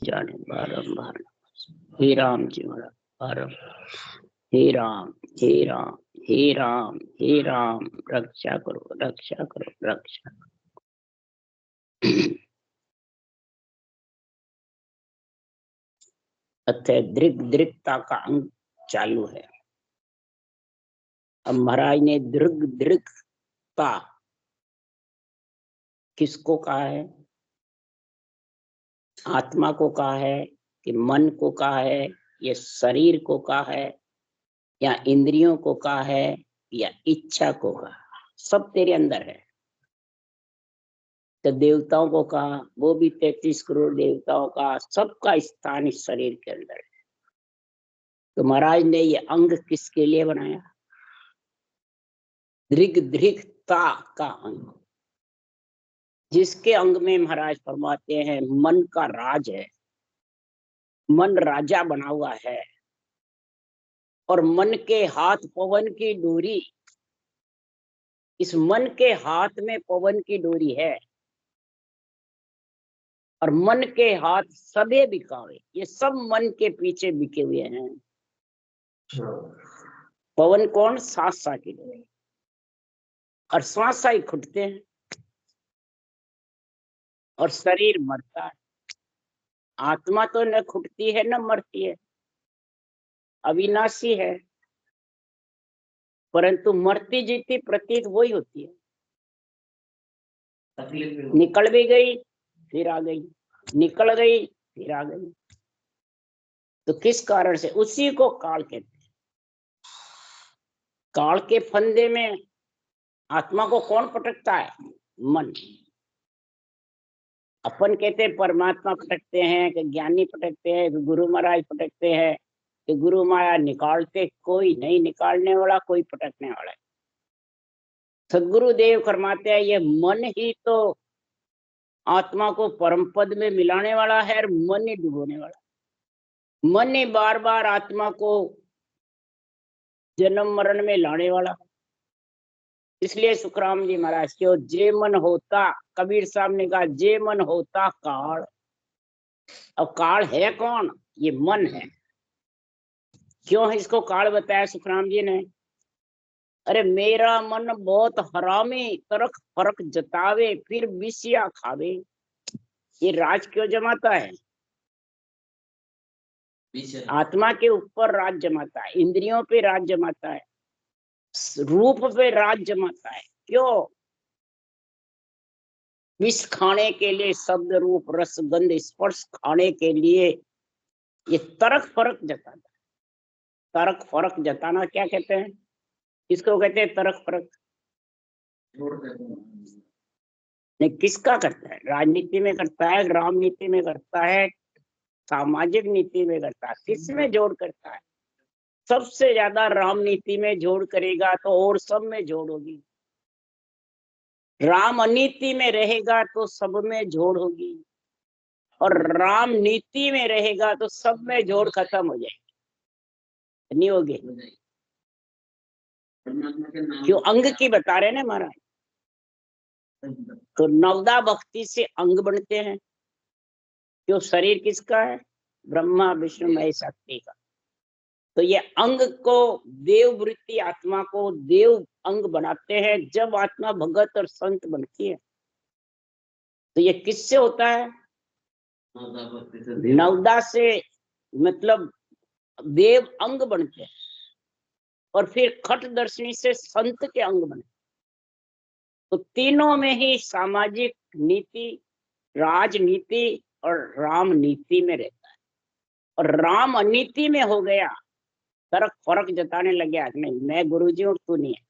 जाने बारंबार। हे राम जी महाराज बारम। हे राम हे राम हे राम हे राम, रक्षा करो रक्षा करो रक्षा करो। अतः दृग दृगता का अंग चालू है। अब महाराज ने दृग दृगता किसको कहा है? आत्मा को कहा है कि मन को कहा है, या शरीर को कहा है, या इंद्रियों को कहा है, या इच्छा को कहा? सब तेरे अंदर है। तो देवताओं को कहा, वो भी 33 करोड़ देवताओं का सबका स्थान इस शरीर के अंदर है। तो महाराज ने ये अंग किसके लिए बनाया? दृग दृगता का अंग, जिसके अंग में महाराज फरमाते हैं मन का राज है, मन राजा बना हुआ है, और मन के हाथ पवन की डोरी, इस मन के हाथ में पवन की डोरी है, और मन के हाथ सबे बिकावे, ये सब मन के पीछे बिके हुए हैं। पवन कौन? सांसा की डोरी, और सांसा ही खुटते हैं, और शरीर मरता है। आत्मा तो न खुटती है न मरती है, अविनाशी है, परंतु मरती जीती प्रतीत वही होती है। निकल भी गई फिर आ गई, निकल गई फिर आ गई। तो किस कारण से? उसी को काल कहते हैं। काल के फंदे में आत्मा को कौन पटकता है? मन। अपन कहते हैं परमात्मा पटकते हैं, कि ज्ञानी पटकते हैं, कि गुरु महाराज पटकते हैं, कि गुरु महाराज निकालते, कोई नहीं निकालने वाला, कोई पटकने वाला है। सदगुरु देव फरमाते हैं ये मन ही तो आत्मा को परम पद में मिलाने वाला है, और मन ही डुबोने वाला। मन ही बार बार आत्मा को जन्म मरण में लाने वाला है। इसलिए सुखराम जी महाराज क्यों जे मन होता, कबीर साहब ने कहा जे मन होता काल। अब काल है कौन? ये मन है। क्यों है इसको काल बताया सुखराम जी ने? अरे मेरा मन बहुत हरामी, तरक फरक जतावे, फिर बिसिया खावे। ये राज क्यों जमाता है? आत्मा के ऊपर राज जमाता है, इंद्रियों पे राज जमाता है, रूप पे राज जमाता है। क्यों? विष खाने के लिए, शब्द रूप रस गंध स्पर्श खाने के लिए ये तरक फरक जताता है। तरक फरक जताना क्या कहते हैं? इसको कहते हैं तरक फरक। नहीं, किसका करता है? राजनीति में करता है, राम नीति में करता है, सामाजिक नीति में करता है, किसमें जोड़ करता है? सबसे ज्यादा राम नीति में जोड़ करेगा तो और सब में जोड़ होगी। राम अनीति में रहेगा तो सब में जोड़ होगी, और राम नीति में रहेगा तो सब में जोड़ खत्म हो जाएगी, नहीं होगी। क्यों? अंग की बता रहे ना महाराज। तो नवदा भक्ति से अंग बनते हैं। क्यों? शरीर किसका है? ब्रह्मा विष्णु महेश शक्ति का। तो ये अंग को देव वृत्ति, आत्मा को देव अंग बनाते हैं। जब आत्मा भगत और संत बनती है तो ये किससे होता है? नवदा से, मतलब देव अंग बनते हैं, और फिर खट दर्शनी से संत के अंग बने। तो तीनों में ही सामाजिक नीति, राजनीति और राम नीति में रहता है। और राम अनीति में हो गया, तरक फरक जताने लग गया, नहीं मैं गुरुजी हूँ तू नहीं है,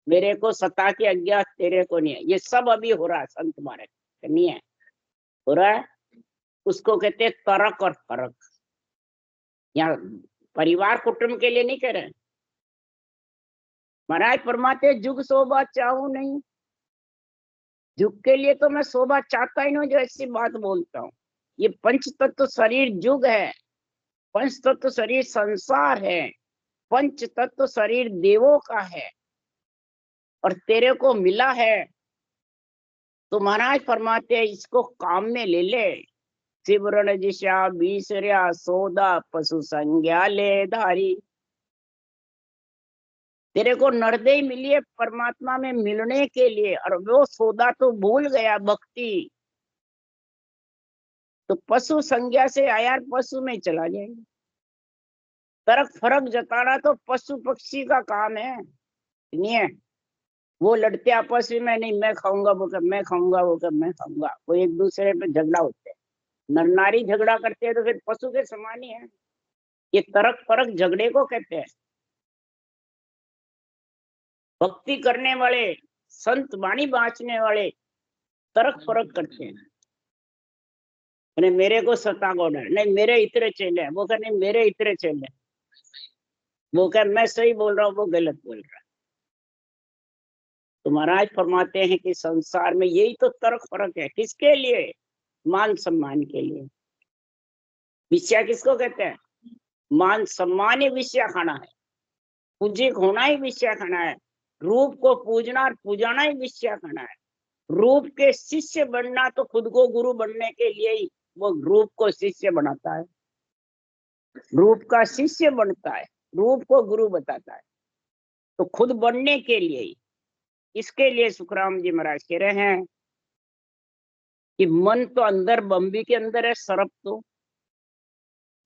मेरे को सता की आज्ञा तेरे को नहीं है। ये सब अभी हो रहा है संत मार्ग नहीं है, हो रहा है। उसको कहते हैं तरक और फरक। यहाँ परिवार कुटुंब के लिए नहीं कह रहे। महाराज फरमाते जुग शोभा चाहूं नहीं। जुग के लिए तो मैं शोभा चाहता ही नहीं जो ऐसी बात बोलता हूँ। ये पंच तत्व शरीर जुग है, पंच तत्व शरीर संसार है, पंच तत्व शरीर देवों का है, और तेरे को मिला है। तो महाराज फरमाते हैं इसको काम में ले ले, सिमरन जिशा बीसरिया सौदा पशु संज्ञा ले धारी। तेरे को नरदेह मिली है परमात्मा में मिलने के लिए, और वो सौदा तो भूल गया भक्ति, तो पशु संज्ञा से आया पशु में चला जाएगा। तरक फरक जताना तो पशु पक्षी का काम है, नहीं है? वो लड़ते आपस में, नहीं मैं खाऊंगा वो कर, मैं खाऊंगा वो कर, मैं खाऊंगा, वो एक दूसरे पे झगड़ा होते हैं। नर नारी झगड़ा करते हैं तो फिर पशु के समान ही है। ये तरक फरक झगड़े को कहते हैं। भक्ति करने वाले संत, वाणी बांचने वाले तरक फरक करते हैं। मेरे को सता कौन है, नहीं मेरे इतने चेले हैं, वो कह नहीं मेरे इतने चेले, वो कह मैं सही बोल रहा हूँ, वो गलत बोल रहा है। तो महाराज फरमाते हैं कि संसार में यही तो तर्क फर्क है। किसके लिए? मान सम्मान के लिए। विषय किसको कहते हैं? मान सम्मान ही विषय खाना है, पूजिक होना ही विषय खाना है, रूप को पूजना और पूजाना ही विषय खाना है। रूप के शिष्य बनना तो खुद को गुरु बनने के लिए ही वो रूप को शिष्य बनाता है, रूप का शिष्य बनता है, रूप को गुरु बताता है। तो खुद बनने के लिए ही, इसके लिए सुखराम जी महाराज कह रहे हैं कि मन तो अंदर बम्बी के अंदर है सरप तो,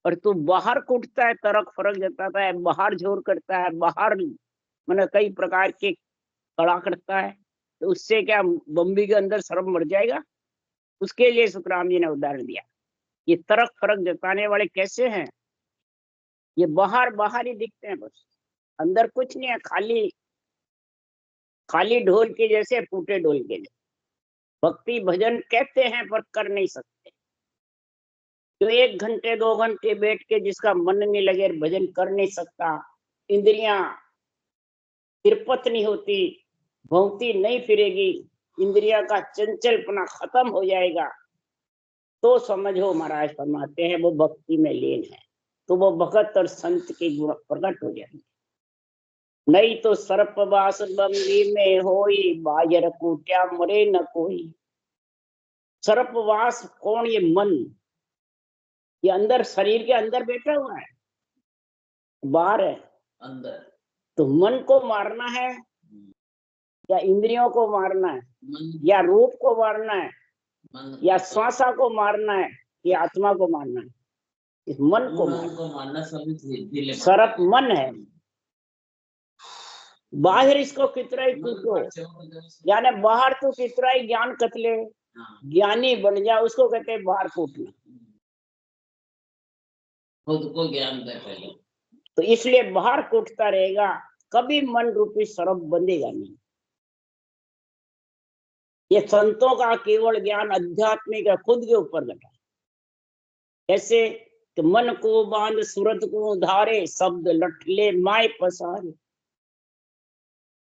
और तू बाहर कूटता है, तरक फरक जताता है, बाहर जोर करता है, बाहर मैंने कई प्रकार के कड़ा करता है, तो उससे क्या बम्बी के अंदर सरप मर जाएगा? उसके लिए सुखराम जी ने उदाहरण दिया। ये तरक फरक जताने वाले कैसे हैं? ये बाहर बाहर ही दिखते हैं, बस अंदर कुछ नहीं है, खाली खाली ढोल के जैसे, फूटे ढोल के जैसे। भक्ति भजन कहते हैं पर कर नहीं सकते। तो 1 घंटे 2 घंटे बैठ के जिसका मन नहीं लगे, भजन कर नहीं सकता, इंद्रियां तिरपत नहीं होती, भौंकती नहीं फिरेगी, इंद्रिया का चंचलपना खत्म हो जाएगा, तो समझो महाराज फरमाते हैं वो भक्ति में लीन है, तो वो भगत और संत के गुण प्रकट हो जाएंगे। नहीं तो सर्पवास बंदी में होई, बाजर कूट्या मरे न कोई। सर्पवास कौन? ये मन, ये अंदर शरीर के अंदर बैठा हुआ है, बाहर है अंदर। तो मन को मारना है या इंद्रियों को मारना है, या रूप को मारना है, या श्वासा को मारना है, या आत्मा को मारना है? इस मन को मारना। सर्प मन है। बाहर इसको कितना ही कूटो, यानी बाहर तो कितना ही ज्ञान कतले, ज्ञानी बन जा, उसको कहते हैं बाहर कूटना, खुद को ज्ञान दे पहले। तो इसलिए बाहर कूटता रहेगा, कभी मन रूपी सर्प बंधेगा नहीं। ये संतों का केवल ज्ञान आध्यात्मिक है, खुद के ऊपर घटा। कैसे? कि मन को बांध सूरत को धारे, शब्द लठले माय पसारे।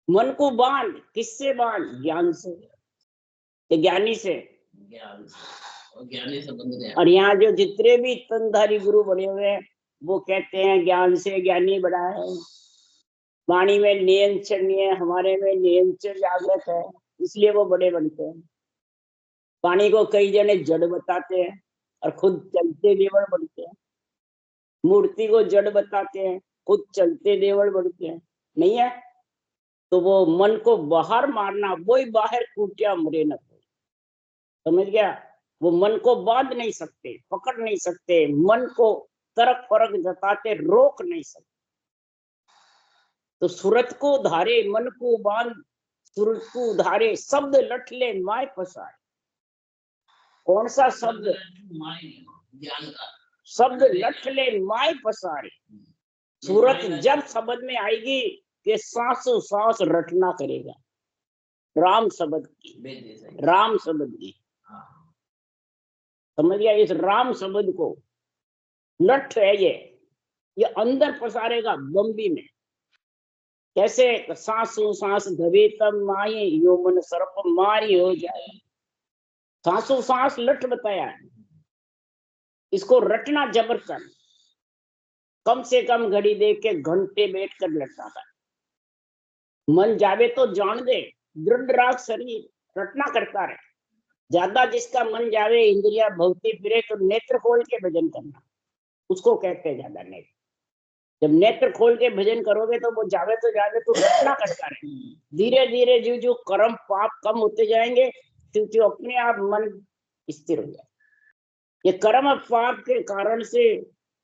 मन को बांध, किससे बांध? ज्ञान से, ज्ञानी से, ज्ञानी से बंध गया। और यहाँ जो जितने भी तनधारी गुरु बने हुए हैं, वो कहते हैं ज्ञान से ज्ञानी बड़ा है, वाणी में नियंत्रण नहीं है, हमारे में नियंत्रण जागृत है, इसलिए वो बड़े बनते हैं। वाणी को कई जने जड़ बताते हैं और खुद चलते देवल बनते हैं, मूर्ति को जड़ बताते हैं, खुद चलते देवल बनते हैं, नहीं है? तो वो मन को बाहर मारना, वही बाहर कूटिया मरे न कोई। समझ गया? वो मन को बांध नहीं सकते, पकड़ नहीं सकते, मन को तरक फरक जताते रोक नहीं सकते। तो सूरत को धारे, मन को बांध, सूरत को धारे, शब्द लठले माय पसारे। कौन सा शब्द? ज्ञान का शब्द। लठले माय पसारे। सूरत जब शब्द में आएगी कि सांसों सांस रटना करेगा, राम शब्द की, राम शब्द की। समझ गया? इस राम शब्द को लठ है, ये अंदर पसारेगा बम्बी में। कैसे? सांसों सांस धवे तब माये, यो मन सर्प मारी हो जाए। सांसों सांस लठ बताया है, इसको रटना जबर कर, कम से कम घड़ी देख के घंटे बैठ कर लटता था। मन जावे तो जान दे, दृढ़ राग शरीर रटना करता रहे, ज्यादा जिसका मन जावे, इंद्रिया भौती फिरे, तो नेत्र खोल के भजन करना, उसको कहते हैं ज्यादा नेत्र। जब नेत्र खोल के भजन करोगे तो वो जावे तो घटना करता रहे। धीरे धीरे जो जो कर्म पाप कम होते जाएंगे, तो अपने आप मन स्थिर हो जाए। ये कर्म पाप के कारण से,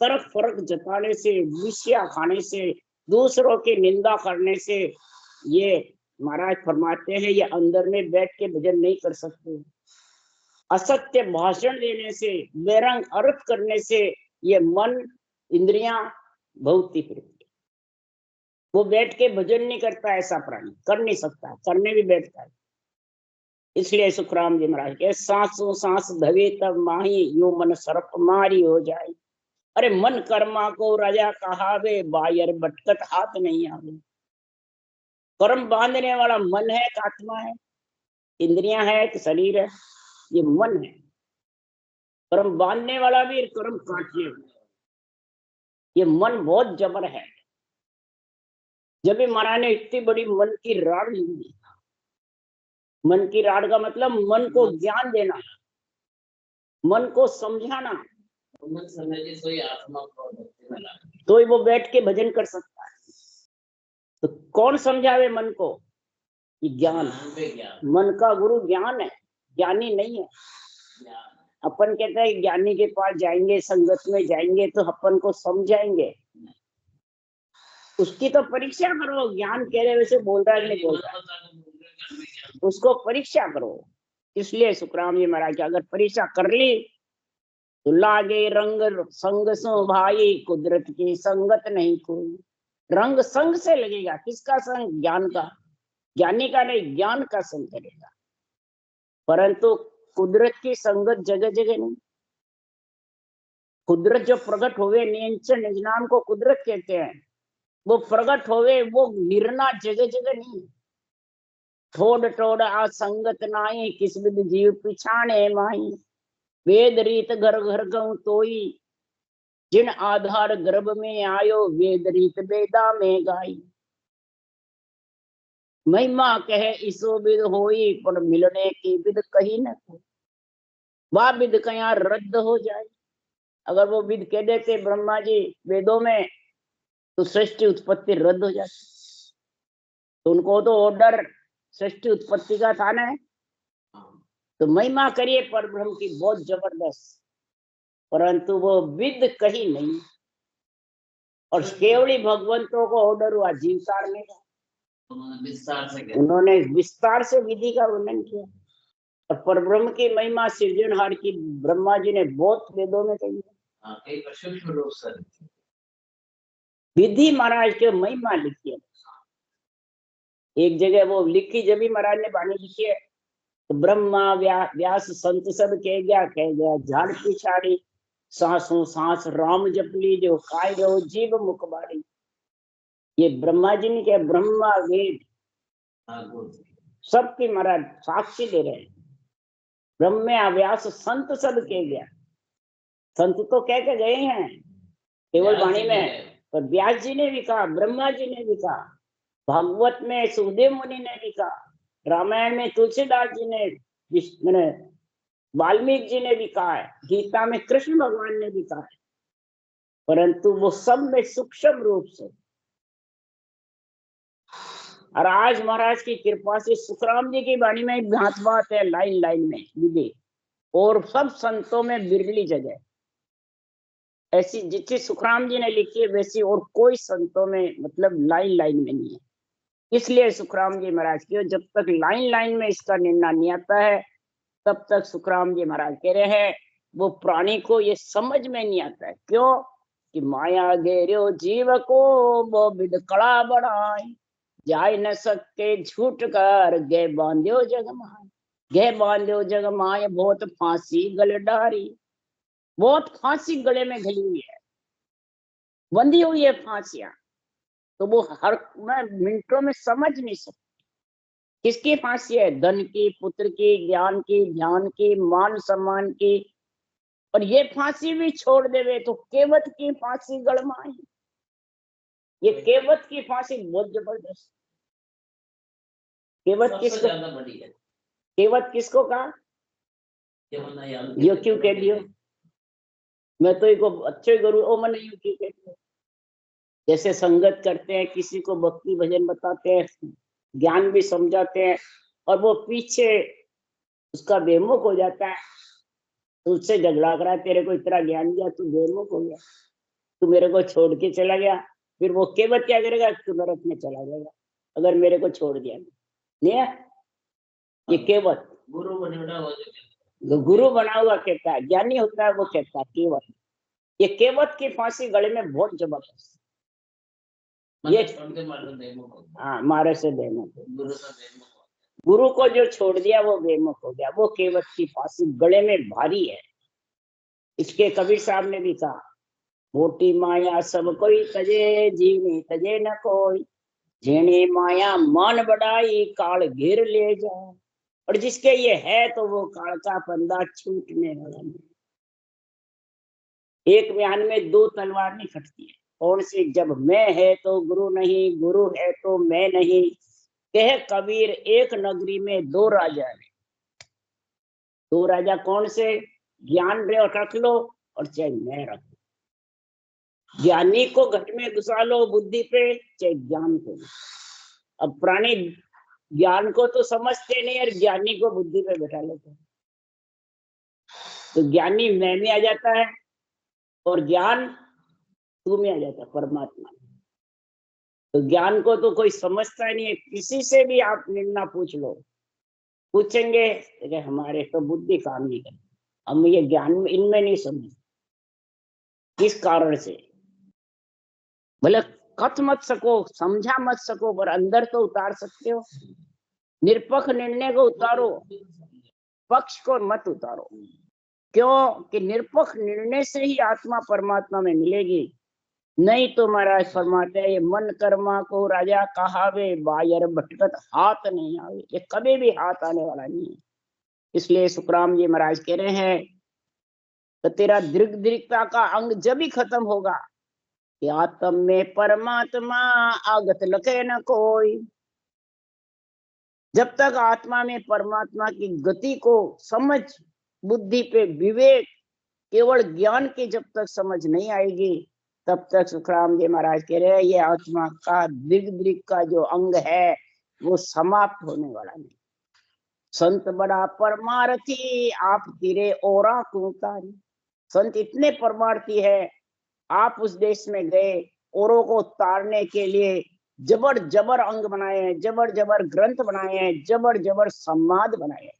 तरफ फर्क जताने से, विषया खाने से, दूसरों की निंदा करने से, ये महाराज फरमाते हैं ये अंदर में बैठ के भजन नहीं कर सकते। असत्य भाषण देने से, बेरंग अर्थ करने से ये मन इंद्रियां भौती फिरती, वो बैठ के भजन नहीं करता। ऐसा प्राणी कर नहीं सकता, करने भी बैठता है। इसलिए सुखराम जी महाराज के सांसों सांस धवे तब माही, यो मन सर्प मारी हो जाए। अरे मन कर्मा को राजा कहावे, बायर भटकत हाथ नहीं आवे। कर्म बांधने वाला मन है कि आत्मा है, इंद्रियां है कि शरीर है? ये मन है। कर्म बांधने वाला भी, कर्म काटने वाला, ये मन बहुत जबर है। जब भी महाराज ने इतनी बड़ी मन की राड़ ली, मन की राड़ का मतलब मन को ज्ञान देना, मन को समझाना, तो ही वो बैठ के भजन कर सकता है। तो कौन समझावे मन को? ये ज्ञान। मन का गुरु ज्ञान है, ज्ञानी नहीं है। अपन कहते हैं ज्ञानी के पास जाएंगे, संगत में जाएंगे तो अपन को समझाएंगे। उसकी तो परीक्षा करो, ज्ञान कह रहे वैसे बोल रहा है नहीं बोल रहा है, उसको परीक्षा करो। इसलिए सुखराम जी महाराज की अगर परीक्षा कर ली तो लागे रंग संग सो भाई, कुदरत की संगत नहीं कोई। रंग संग से लगेगा, किसका संग? ज्ञान का। ज्ञानी का नहीं, ज्ञान का संग करेगा। परंतु कुदरत की संगत जगह जगह नहीं। कुदरत जो प्रकट होवे, नियंत्रण निज नाम को कुदरत कहते हैं, वो प्रकट होवे, वो निर्णा जगह जगह नहीं। थोड़ थोड़ आ संगत नाई, किस विद जीव पिछाणे माही। वेद रीत घर घर गऊ तोई, जिन आधार गर्भ में आयो, वेद रीत वेदा में गाई। महिमा कहे इसो विद होई, पर मिलने की विद कहीं न कोई। वह विद कहीं रद्द हो जाए। अगर वो विद कह देते ब्रह्मा जी वेदों में, तो सृष्टि उत्पत्ति रद्द हो जाती। तो उनको तो ऑर्डर सृष्टि उत्पत्ति का था ना। तो महिमा करिए पर ब्रह्म की बहुत जबरदस्त, परंतु वो विद कहीं नहीं। और केवली भगवंतों को ऑर्डर हुआ जीव तारने का। उन्होंने विस्तार से विधि का वर्णन किया। और परब्रह्म की महिमा सृजनहार की ब्रह्मा जी ने बहुत वेदों में कही है। विधि महाराज के महिमा लिखी है। एक जगह वो लिखी, जब भी महाराज ने वाणी लिखी है, तो ब्रह्मा व्यास संत सब कह गया झाड़ पिछाड़ी, सांसों सांस राम जपली, जो काय गो जीव मुखबारी। ये ब्रह्मा जी ने क्या, ब्रह्मा वेद सबकी महाराज साक्षी दे रहे हैं। ब्रह्म व्यास संत सब कह गया। संत तो कह के गए हैं केवल वाणी में, पर व्यास जी ने भी कहा, ब्रह्मा जी ने भी कहा, भागवत में सुखदेव मुनि ने भी कहा, रामायण में तुलसीदास जी ने, मैंने वाल्मीकि जी ने भी कहा है, गीता में कृष्ण भगवान ने भी कहा है। परंतु वो सब में सूक्ष्म रूप से। और आज महाराज की कृपा से सुखराम जी की वाणी में भांत बात है, लाइन लाइन में विधि, और सब संतों में बिरली जगह ऐसी जितनी सुखराम जी ने लिखी है वैसी और कोई संतों में मतलब लाइन लाइन में नहीं है। इसलिए सुखराम जी महाराज की जब तक लाइन लाइन में इसका निर्णय नहीं आता है, तब तक सुखराम जी महाराज कह रहे हैं वो प्राणी को ये समझ में नहीं आता है। क्यों? कि माया घेरो जीव को, वो विद कड़ा बढ़ाए, जाय न सके झूठ कर, गे बांध्यो जग माय। गे बांध्यो जग माय, बहुत फांसी गल डारी। बहुत फांसी गले में घली हुई है, बंधी हुई है फांसियां। तो वो हर मिनटों में समझ नहीं सकते किसकी फांसी है, धन की, पुत्र की, ज्ञान की, ध्यान की, मान सम्मान की। और ये फांसी भी छोड़ देवे तो केवट की फांसी गड़माई। ये केवट की फांसी बहुत जबरदस्त। केवट किसको, केवट किसको कहा? यो क्यों कह दियो, मैं तो इको अच्छे गुरु ओ मन यू क्यों कह दियो। जैसे संगत करते हैं, किसी को भक्ति भजन बताते हैं, ज्ञान भी समझाते हैं, और वो पीछे उसका बेमुख हो जाता है, तो उससे झगड़ा करा, तेरे को इतना ज्ञान दिया, तू बेमुख हो गया, तू मेरे को छोड़ के चला गया, फिर वो केवल क्या करेगा, तू नरक में चला जाएगा अगर मेरे को छोड़ दिया। नहीं है ये केवल गुरु बना हुआ कहता है, ज्ञानी होता है वो कहता है केवल। ये केवट की फांसी गले में बहुत जबरदस्त, ये हाँ मारे से बेमुख, गुरु को जो छोड़ दिया वो बेमुख हो गया, वो केवट की फांसी गले में भारी है। इसके कबीर साहब ने भी कहा, मोटी माया सब कोई तजे, जीवनी तजे न कोई, जेने माया मान बढ़ाई, काल घेर ले जाए, और जिसके ये है तो वो काल का फंदा छूटने वाला नहीं। एक म्यान में दो तलवार नहीं खटती है, कौन सी, जब मैं है तो गुरु नहीं, गुरु है तो मैं नहीं, कह कबीर एक नगरी में दो राजा है। दो राजा कौन से, ज्ञान रख लो और चाहे मैं रख लो, ज्ञानी को घट में घुसा लो बुद्धि पे, चाहे ज्ञान को। अब प्राणी ज्ञान को तो समझते नहीं और ज्ञानी को बुद्धि पे बैठा लेते हैं, तो ज्ञानी मैं में आ जाता है और ज्ञान तू में आ जाता है, परमात्मा। तो ज्ञान को तो कोई समझता नहीं है, किसी से भी आप निर्णय पूछ लो, पूछेंगे कि हमारे तो बुद्धि काम नहीं करती, हम ये ज्ञान में इनमें नहीं समझ, किस कारण से, भले कथ मत सको, समझा मत सको, पर अंदर तो उतार सकते हो। निरपक्ष निर्णय को उतारो, पक्ष को मत उतारो, क्यों कि निरपक्ष निर्णय से ही आत्मा परमात्मा में मिलेगी। नहीं तो महाराज फरमाते हैं, ये मन कर्मा को राजा कहावे, बायर भटकत हाथ नहीं आवे, ये कभी भी हाथ आने वाला नहीं है। इसलिए सुखराम जी महाराज कह रहे हैं, तो तेरा दृग्ता का अंग जब ही खत्म होगा कि आत्म में परमात्मा आगत लखे न कोई। जब तक आत्मा में परमात्मा की गति को समझ, बुद्धि पे विवेक, केवल ज्ञान की जब तक समझ नहीं आएगी, तब तक सुखराम जी महाराज कह रहे हैं, ये आत्मा का दृग का जो अंग है वो समाप्त होने वाला नहीं। संत बड़ा परमार्थी, आप तिरे ओरा को उतारी। संत इतने परमार्थी है, आप उस देश में गए, औरों को तारने के लिए जबर जबर अंग बनाए हैं, जबर जबर ग्रंथ बनाए हैं, जबर जबर संवाद बनाए हैं।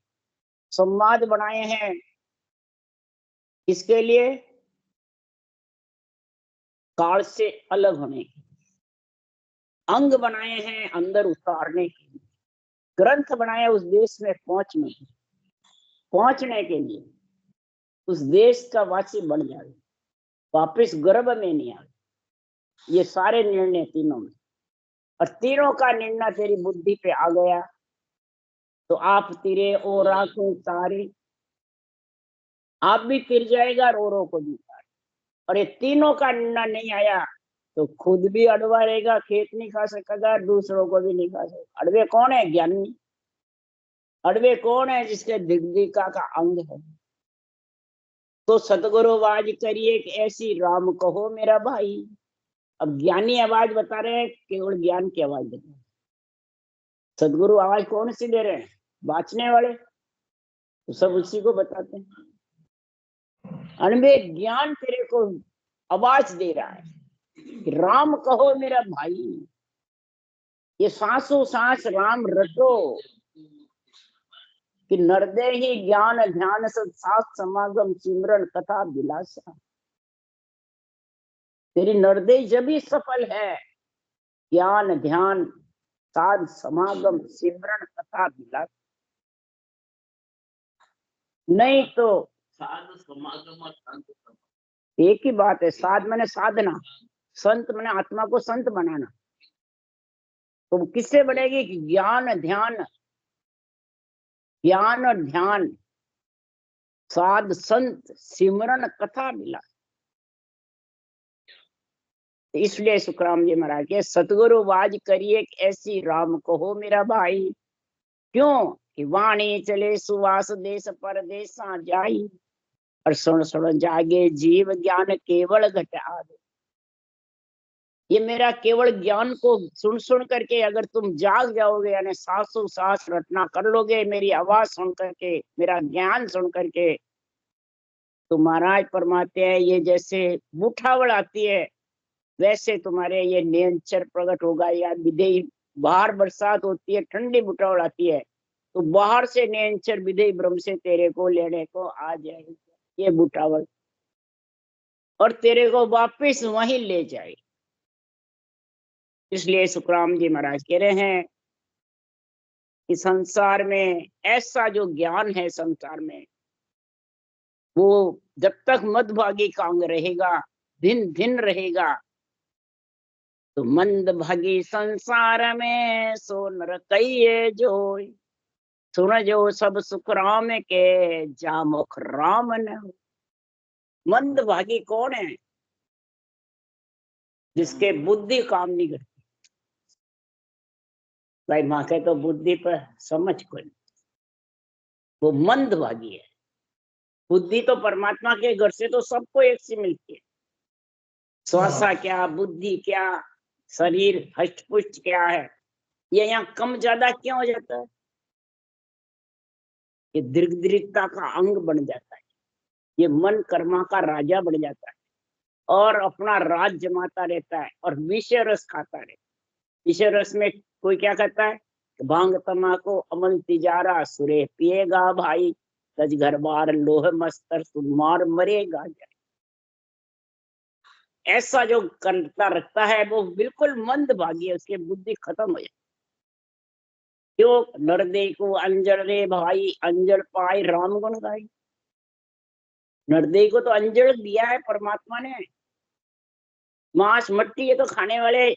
संवाद बनाए हैं इसके लिए, काल से अलग होने के, अंग बनाए हैं अंदर उतारने के लिए, ग्रंथ बनाए उस देश में पहुंचने के लिए, उस देश का वासी बन जाए, वापिस गर्भ में नहीं आए। ये सारे निर्णय तीनों में, और तीनों का निर्णय तेरी बुद्धि पे आ गया तो आप तिरे और आंखों तारे, आप भी तिर जाएगा और औरों को भी तारे। और ये तीनों का निर्णय नहीं आया तो खुद भी अड़वा रहेगा, खेत नहीं खा सकेगा, दूसरों को भी नहीं खा सकेगा। अड़वे कौन है, ज्ञानी। अड़वे कौन है, जिसके दिग्दिका का अंग है। तो सतगुरु आवाज करिए कि ऐसी राम कहो मेरा भाई। अब ज्ञानी आवाज बता रहे हैं, केवल ज्ञान की आवाज बता रहे हैं। सदगुरु आवाज कौन सी दे रहे हैं, बांचने वाले, तो सब उसी को बताते हैं। अनबे ज्ञान तेरे को आवाज दे रहा है कि राम कहो मेरा भाई। ये सांसों सांस राम रटो, कि नरदे ही ज्ञान ध्यान साथ समागम सिमरन कथा विलासा। तेरी नरदे जब ही सफल है, ज्ञान ध्यान साध समागम सिमरन कथा विलासा। नहीं तो साध समागम और संत एक ही बात है। साध मैंने साधना, संत मैंने आत्मा को संत बनाना। तो किससे बढ़ेगी, ज्ञान ध्यान, ज्ञान और ध्यान, साध संत सिमरन कथा मिला। इसलिए सुखराम जी महाराज के सतगुरु वाज करिए ऐसी राम कहो मेरा भाई। क्यों, कि वाणी चले सुवास देश परदेसा जाई, और सुन सुन जागे जीव ज्ञान केवल घट आवे। ये मेरा केवल ज्ञान को सुन सुन करके अगर तुम जाग जाओगे, यानी सांसों सांस रटना कर लोगे, मेरी आवाज सुन करके, मेरा ज्ञान सुन करके, तो महाराज फरमाते हैं ये जैसे मुठावड़ आती है वैसे तुम्हारे ये नियंचर प्रकट होगा। या विधेयी बाहर बरसात होती है, ठंडी मुठावड़ आती है, तो बाहर से नियंचर विधेयी ब्रह्म से तेरे को लेने को आ जाएगी ये मुठावड़, और तेरे को वापिस वहीं ले जाए। इसलिए सुखराम जी महाराज कह रहे हैं कि संसार में ऐसा जो ज्ञान है संसार में, वो जब तक मदभागी का अंग रहेगा, दिन दिन रहेगा, तो मंद भागी संसार में सो नर कहिए जोय, सुन जो सब सुख राम के जा मुख राम न हो। मंद भागी कौन है? जिसके बुद्धि काम नहीं करती। भाई माँ के तो बुद्धि पर समझ को नहीं, वो मंद भागी है। बुद्धि तो परमात्मा के घर से तो सबको एक सी मिलती है। श्वासा क्या, बुद्धि क्या, शरीर हष्ट पुष्ट क्या है, ये यहाँ कम ज्यादा क्यों हो जाता है? ये दीर्घ दीर्घता का अंग बन जाता है, ये मन कर्मा का राजा बन जाता है और अपना राज जमाता रहता है और विषय रस खाता रहता है। विषय रस में कोई क्या कहता है? भांग तमाकू अमल तिजारा सुरे पिएगा भाई, तज घर बार लोह मस्तर सुमार मरेगा। ऐसा जो करता रखता है वो बिल्कुल मंद भागी है, उसकी बुद्धि खत्म हो जाती। क्यों? नरदे को अंजड़ रे भाई, अंजड़ पाई राम गुण गाई। नरदे को तो अंजड़ दिया है परमात्मा ने। मांस मट्टी ये तो खाने वाले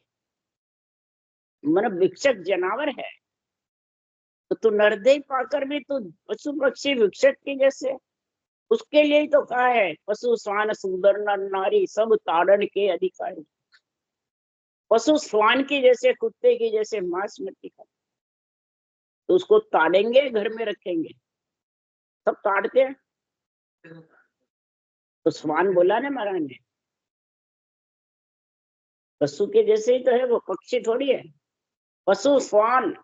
मतलब भिक्षक जानवर है, तो तू नरदे पाकर भी तू पशु पक्षी भिक्षक के जैसे, उसके लिए ही तो कहा है पशु स्वान सुंदर नर नारी सब ताड़न के अधिकारी। पशु स्वान की जैसे, कुत्ते की जैसे मांस मट्टी खा, तो उसको ताड़ेंगे, घर में रखेंगे, सब ताड़ते हैं। तो स्वान बोला ना महाराज ने, पशु के जैसे ही तो है वो, पक्षी थोड़ी है। पशु स्वान,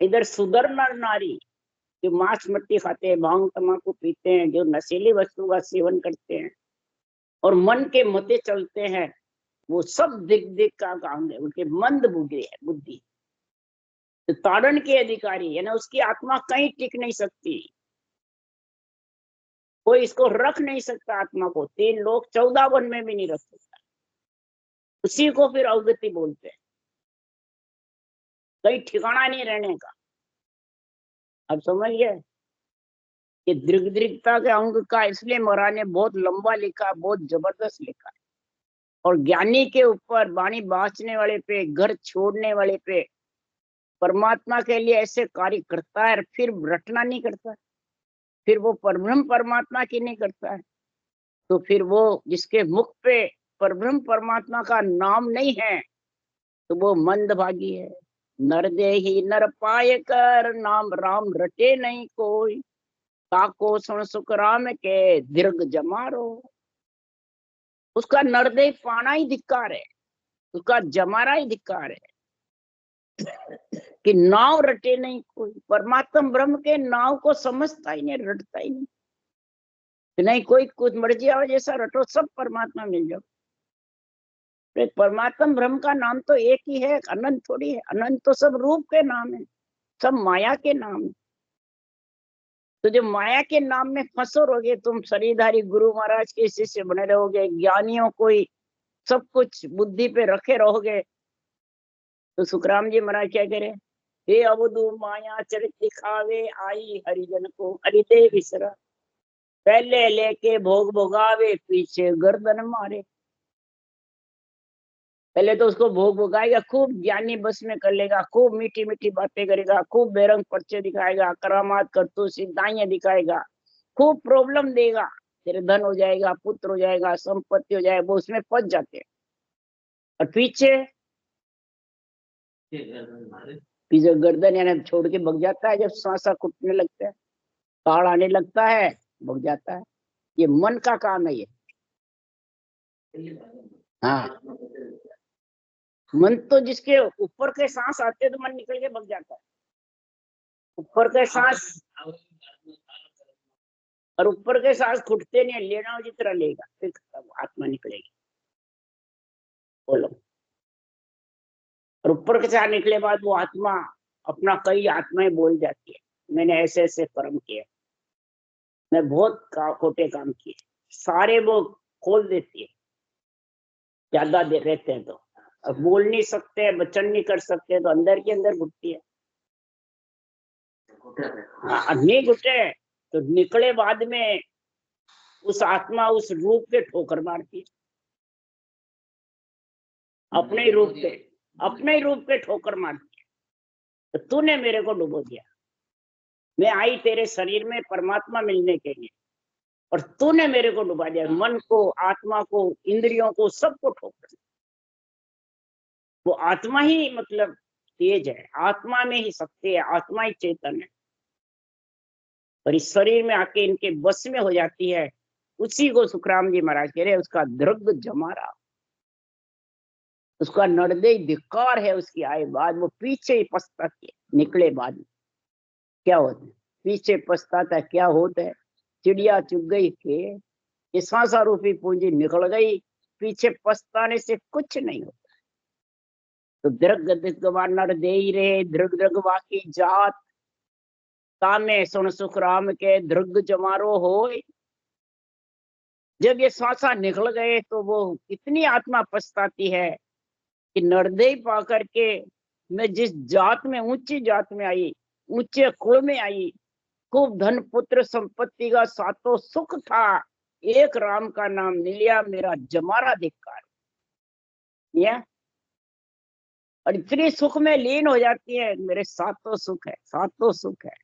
इधर सुधर नर नारी जो मांस मट्टी खाते हैं, भांग तमाकू पीते हैं, जो नशीली वस्तु का सेवन करते हैं और मन के मते चलते हैं, वो सब दिग दिग का काम है, उनके मंद बुद्धि है बुद्धि। तो ताड़न के अधिकारी है ना, उसकी आत्मा कहीं टिक नहीं सकती, कोई इसको रख नहीं सकता आत्मा को। 3 लोग 14 वन में भी नहीं रख सकता, उसी को फिर अवगति बोलते हैं, कहीं ठिकाना नहीं रहने का। अब समझ गए कि दीर्घ दीर्घता के अंग का, इसलिए महाराज ने बहुत लंबा लिखा, बहुत जबरदस्त लिखा है। और ज्ञानी के ऊपर, वाणी बांचने वाले पे, घर छोड़ने वाले पे परमात्मा के लिए ऐसे कार्य करता है, फिर रटना नहीं करता, फिर वो परब्रह्म परमात्मा की नहीं करता है, तो फिर वो जिसके मुख पे परब्रह्म परमात्मा का नाम नहीं है तो वो मंदभागी है। नर देही नर पाए कर, नाम राम रटे नहीं कोई, ताको सुन सुख राम के दीर्घ जमारो। उसका नरदेह पाना ही धिक्कार है, उसका जमारा ही धिक्कार है कि नाव रटे नहीं कोई। परमात्मा ब्रह्म के नाव को समझता ही नहीं, रटता ही नहीं कि नहीं कोई कुछ मर्जी आओ जैसा रटो, सब परमात्मा मिल जाओ। परमात्मा ब्रह्म का नाम तो एक ही है, अनंत थोड़ी है। अनंत तो सब रूप के नाम है, सब माया के नाम है। तो जो माया के नाम में फंसो रहोगे तुम, शरीरधारी गुरु महाराज के शिष्य बने रहोगे, ज्ञानियों कोई सब कुछ बुद्धि पे रखे रहोगे, तो सुखराम जी महाराज क्या करे? हे अवधू माया चरित दिखावे, आई हरिजन को हरिदे विसरा, पहले लेके भोग भोगावे, पीछे गर्दन मारे। पहले तो उसको भोग भोगाएगा, खूब ज्ञानी बस में कर लेगा, खूब मीठी मीठी बातें करेगा, खूब बेरंग पर्चे दिखाएगा, करामात करतू सिद्धाइयां दिखाएगा, खूब प्रॉब्लम देगा, तेरे धन हो जाएगा, पुत्र हो जाएगा, संपत्ति हो जाएगा, वो उसमें फंस जाते हैं। और पीछे कि जो गर्दन यानी छोड़ के भग जाता है, जब सांसा कुटने लगते हैं, ताड़ आने लगता है, भग जाता है। ये मन का काम है ये। हाँ, मन तो जिसके ऊपर के सांस आते हैं तो मन निकल के भग जाता है। ऊपर के सांस और ऊपर के सांस खुटते नहीं, लेना हो जितना लेगा, फिर आत्मा निकलेगी। बोलो। और ऊपर के सांस निकले बाद वो आत्मा अपना, कई आत्माएं बोल जाती है, मैंने ऐसे ऐसे कर्म किए, मैं बहुत खोटे काम किए, सारे वो खोल देती है। ज्यादा देर रहते हैं तो अब बोल नहीं सकते, वचन नहीं कर सकते, तो अंदर के अंदर घुटती है। हाँ, नहीं घुटे तो निकले बाद में उस आत्मा उस रूप के ठोकर मारती है, अपने ही रूप के, अपने ही रूप के ठोकर मारती है। तो तूने मेरे को डुबो दिया, मैं आई तेरे शरीर में परमात्मा मिलने के लिए, और तूने मेरे को डुबा दिया, मन को, आत्मा को, इंद्रियों को, सबको ठोकर। वो आत्मा ही मतलब तेज है, आत्मा में ही शक्ति है, आत्मा ही चेतन है, और इस शरीर में आके इनके बस में हो जाती है। उसी को सुखराम जी महाराज कह रहे, उसका दृग जमारा, उसका नर्दय धिक्कार है, उसकी आए बाद वो पीछे ही पछताती है, निकले बाद में क्या होता है, पीछे पछताता है, क्या होता है, चिड़िया चुग गई के, ये सांसा रूपी पूंजी निकल गई, पीछे पछताने से कुछ नहीं होता। तो दृग दिग्गवा नरदेई रे, दृग दृग वाकी जात, तामे सुन सुखराम के दृग जमारो होय। जब ये सांसा निकल गए तो वो इतनी आत्मा पछताती है कि नरदेई पा करके मैं जिस जात में, ऊंची जात में आई, ऊंचे कुल में आई, खूब धन पुत्र संपत्ति का सातों सुख था, एक राम का नाम मिलिया, मेरा जमारा धिक्कार। या और इतनी सुख में लीन हो जाती है, मेरे सातों सुख है, सातों सुख है।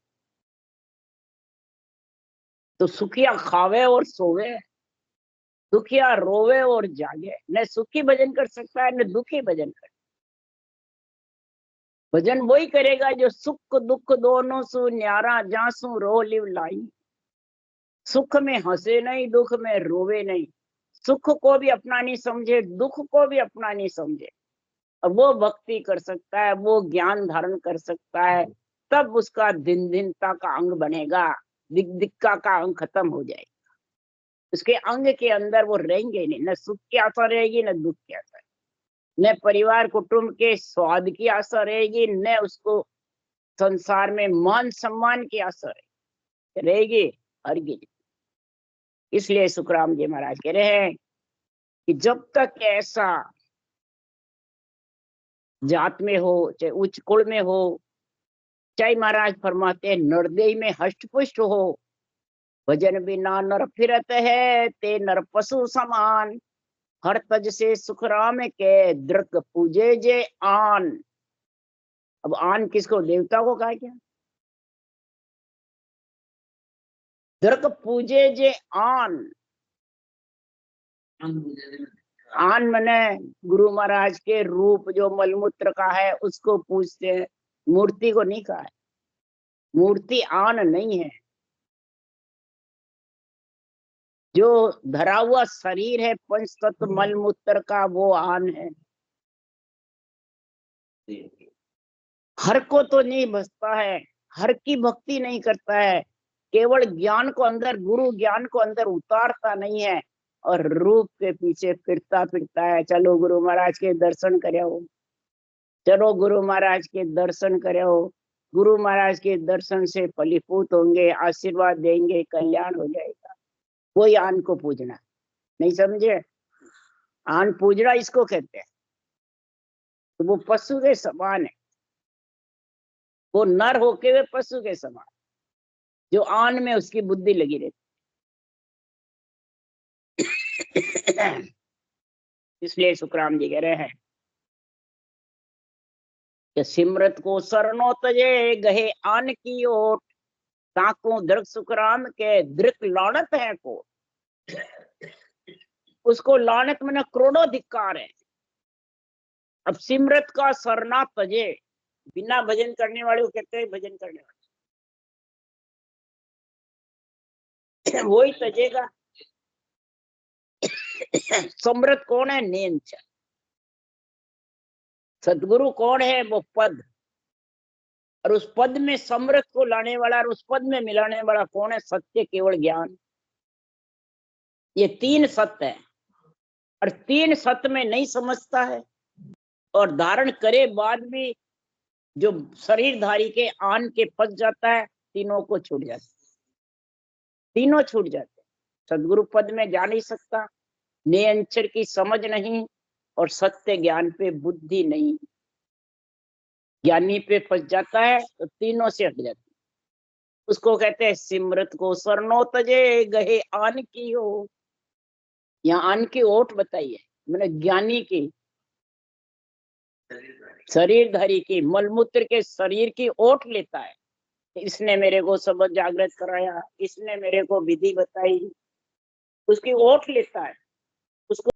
तो सुखिया खावे और सोवे, दुखिया रोवे और जागे, न सुखी भजन कर सकता है न दुखी भजन कर। भजन वही करेगा जो सुख दुख दोनों सु न्यारा, जासू रो लिव लाई। सुख में हंसे नहीं, दुख में रोवे नहीं, सुख को भी अपना नहीं समझे, दुख को भी अपना नहीं समझे, और वो भक्ति कर सकता है, वो ज्ञान धारण कर सकता है, तब उसका दिन दिनता का अंग बनेगा, दिक दिक्का का अंग खत्म हो जाएगा। उसके अंग के अंदर वो रहेंगे नहीं, न सुख की आशा रहेगी न दुख की आशा, न परिवार कुटुंब के स्वाद की आशा रहेगी, न उसको संसार में मान सम्मान की आशा रहेगी, हरगिज। इसलिए सुखराम जी महाराज कह रहे हैं कि जब तक ऐसा जात में हो, चाहे उच्च कुल में हो, चाहे महाराज फरमाते हैं नरदेही में हष्ट पुष्ट हो, भजन बिना नर फिरत है, ते नर पशु समान, हर तज से सुखराम के दृक पूजे जे आन। अब आन किसको, देवता को कहा क्या, दृक पूजे जे आन, आन मने गुरु महाराज के रूप जो मलमूत्र का है उसको पूजते हैं, मूर्ति को नहीं कहा है, मूर्ति आन नहीं है। जो धरा हुआ शरीर है पंच तत्व मलमूत्र का, वो आन है। हर को तो नहीं बसता है, हर की भक्ति नहीं करता है, केवल ज्ञान को अंदर, गुरु ज्ञान को अंदर उतारता नहीं है, और रूप के पीछे फिरता फिरता है। चलो गुरु महाराज के दर्शन करो, चलो गुरु महाराज के दर्शन करो, गुरु महाराज के दर्शन से फलीभूत होंगे, आशीर्वाद देंगे, कल्याण हो जाएगा। वही आन को पूजना, नहीं समझे, आन पूजना इसको कहते हैं। तो वो पशु के समान है, वो नर होके वे पशु के समान, जो आन में उसकी बुद्धि लगी रहती। इसलिए सुखराम जी कह रहे हैं कि सिमरत को सरनो तजे, गहे आन की ओट, ताको दृक सुखराम के दृक लानत है को। उसको लानत मैंने करोड़ों धिक्कार है। अब सिमरत का सरना तजे, बिना भजन करने वाले को कहते हैं भजन करने वाले। वही तजेगा। समृत कौन है? नेंचर। सदगुरु कौन है? वो पद। और उस पद में समृत को लाने वाला और उस पद में मिलाने वाला कौन है? सत्य, केवल ज्ञान। ये तीन सत्य है, और तीन सत्य में नहीं समझता है और धारण करे बाद भी जो शरीरधारी के आन के फंस जाता है, तीनों को छूट जाता है, तीनों छूट जाते हैं। सदगुरु पद में जा नहीं सकता, निरंतर की समझ नहीं, और सत्य ज्ञान पे बुद्धि नहीं, ज्ञानी पे फंस जाता है तो तीनों से हट जाता है। उसको कहते हैं सिमरत को सरनो तजे गहे आन की हो। यहाँ आन की ओट बताई है, मैंने ज्ञानी की, शरीरधारी की, मलमूत्र के शरीर की ओट लेता है। इसने मेरे को सबक जागृत कराया, इसने मेरे को विधि बताई, उसकी ओट लेता है, उसको